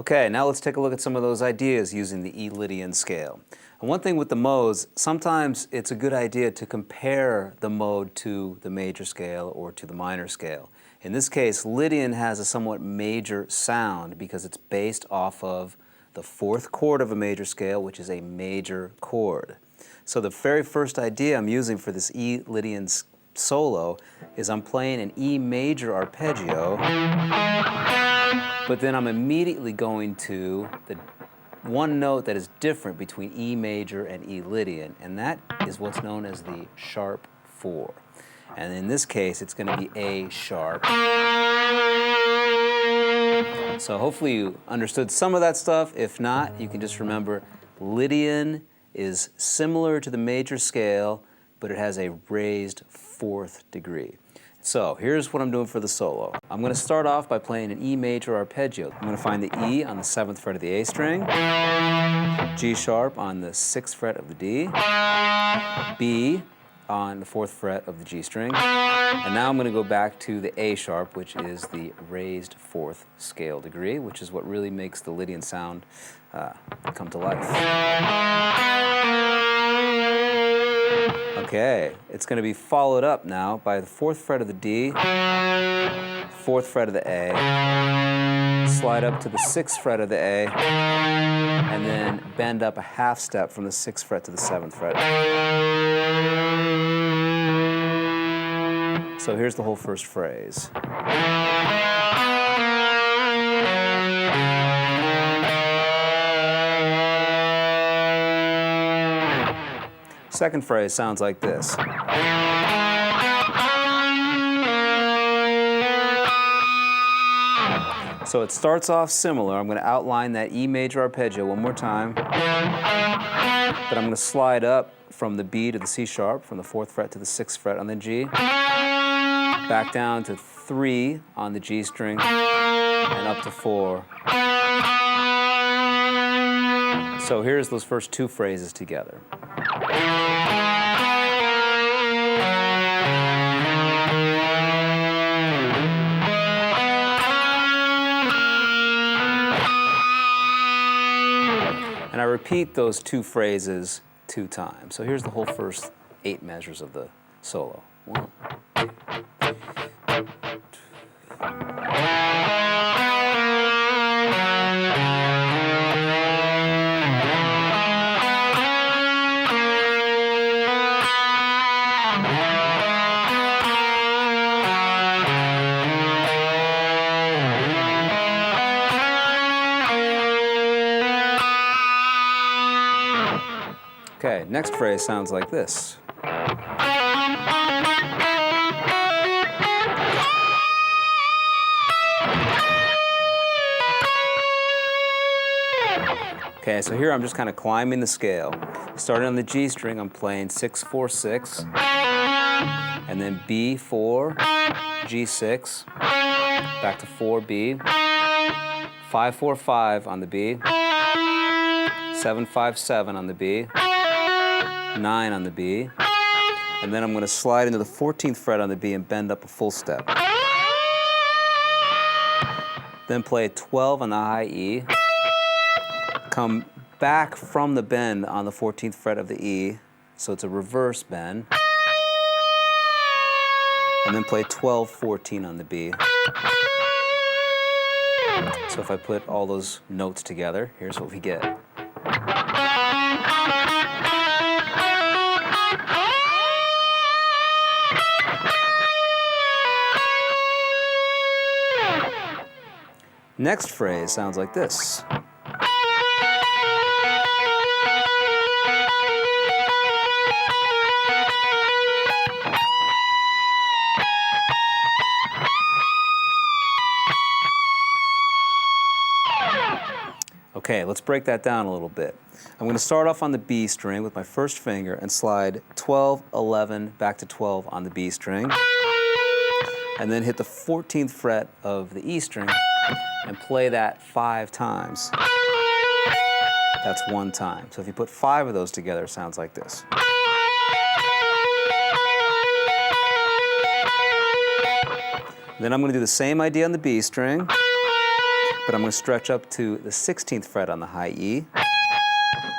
Okay, now let's take a look at some of those ideas using the Lydian scale. And one thing with the modes, sometimes it's a good idea to compare the mode to the major scale or to the minor scale. In this case, Lydian has a somewhat major sound because it's based off of the fourth chord of a major scale, which is a major chord. So the very first idea I'm using for this Lydian solo is I'm playing an E major arpeggio, but then I'm immediately going to the one note that is different between E major and E Lydian, and that is what's known as the sharp 4. And in this case, it's going to be A sharp. So hopefully you understood some of that stuff. If not, you can just remember Lydian is similar to the major scale, but it has a raised 4th degree. So here's what I'm doing for the solo. I'm going to start off by playing an E major arpeggio. I'm going to find the E on the 7th fret of the A string, G sharp on the 6th fret of the D, B on the 4th fret of the G string, and now I'm going to go back to the A sharp, which is the raised 4th scale degree, which is what really makes the Lydian sound come to life. Okay, it's going to be followed up now by the 4th fret of the D, 4th fret of the A, slide up to the 6th fret of the A, and then bend up a half step from the 6th fret to the 7th fret. So here's the whole first phrase. Second phrase sounds like this. So it starts off similar. I'm going to outline that E major arpeggio one more time. But I'm going to slide up from the B to the C sharp, from the 4th fret to the 6th fret on the G. Back down to 3 on the G string, and up to 4. So here's those first two phrases together. And I repeat those two phrases 2 times. So here's the whole first 8 measures of the solo. 1, 2, 3. Okay, next phrase sounds like this. Okay, so here I'm just kind of climbing the scale. Starting on the G string, I'm playing 6, 4, 6, and then B, 4, G6, back to 4, B, 5, 4, 5 on the B, 7, 5, 7 on the B, 9 on the B, and then I'm going to slide into the 14th fret on the B and bend up a full step. Then play 12 on the high E, come back from the bend on the 14th fret of the E, so it's a reverse bend, and then play 12, 14 on the B. So if I put all those notes together, here's what we get. Next phrase sounds like this. Okay, let's break that down a little bit. I'm going to start off on the B string with my first finger and slide 12, 11, back to 12 on the B string, and then hit the 14th fret of the E string and play that 5 times. That's 1 time. So if you put 5 of those together, it sounds like this. Then I'm going to do the same idea on the B string. but I'm going to stretch up to the 16th fret on the high E,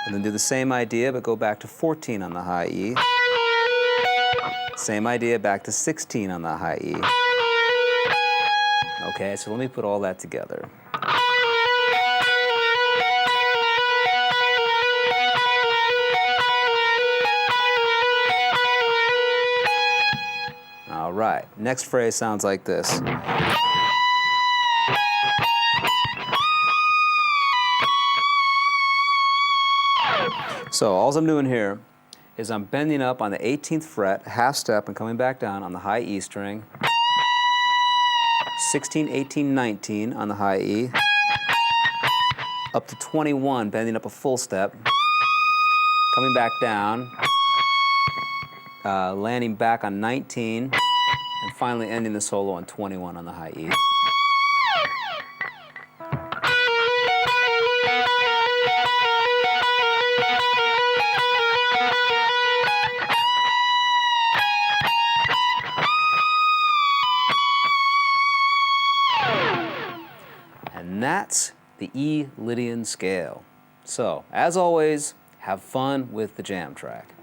and then do the same idea, but go back to 14 on the high E. Same idea, back to 16 on the high E. Okay, so let me put all that together. All right, next phrase sounds like this. So all I'm doing here is I'm bending up on the 18th fret, half step, and coming back down on the high E string. 16, 18, 19 on the high E. Up to 21, bending up a full step. Coming back down, landing back on 19, and finally ending the solo on 21 on the high E. And that's the E Lydian scale. So, as always, have fun with the jam track.